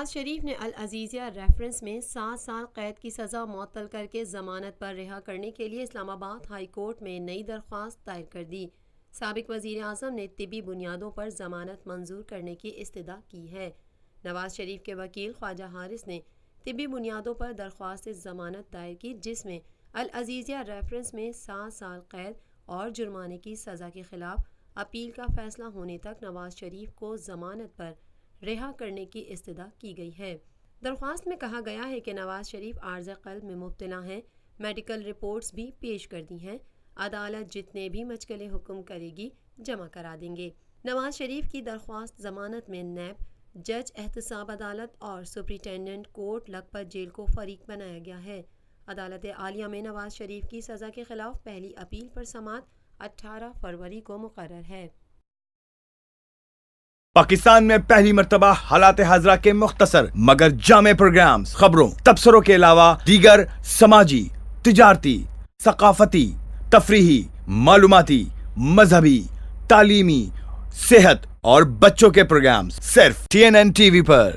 نواز شریف نے العزیزیہ ریفرنس میں 7 سال قید کی سزا معطل کر کے ضمانت پر رہا کرنے کے لیے اسلام آباد ہائی کورٹ میں نئی درخواست دائر کر دی۔ سابق وزیر اعظم نے طبی بنیادوں پر ضمانت منظور کرنے کی استدعا کی ہے۔ نواز شریف کے وکیل خواجہ حارث نے طبی بنیادوں پر درخواست ضمانت دائر کی، جس میں العزیزیہ ریفرنس میں 7 سال قید اور جرمانے کی سزا کے خلاف اپیل کا فیصلہ ہونے تک نواز شریف کو ضمانت پر رہا کرنے کی استدعا کی گئی ہے۔ درخواست میں کہا گیا ہے کہ نواز شریف عارض قلب میں مبتلا ہیں، میڈیکل رپورٹس بھی پیش کر دی ہیں، عدالت جتنے بھی مشکل حکم کرے گی جمع کرا دیں گے۔ نواز شریف کی درخواست ضمانت میں نیب، جج احتساب عدالت اور سپرنٹینڈنٹ کورٹ لکھپت جیل کو فریق بنایا گیا ہے۔ عدالت عالیہ میں نواز شریف کی سزا کے خلاف پہلی اپیل پر سماعت 18 فروری کو مقرر ہے۔ پاکستان میں پہلی مرتبہ حالات حاضرہ کے مختصر مگر جامع پروگرامز، خبروں، تبصروں کے علاوہ دیگر سماجی، تجارتی، ثقافتی، تفریحی، معلوماتی، مذہبی، تعلیمی، صحت اور بچوں کے پروگرامز صرف TNN TV پر۔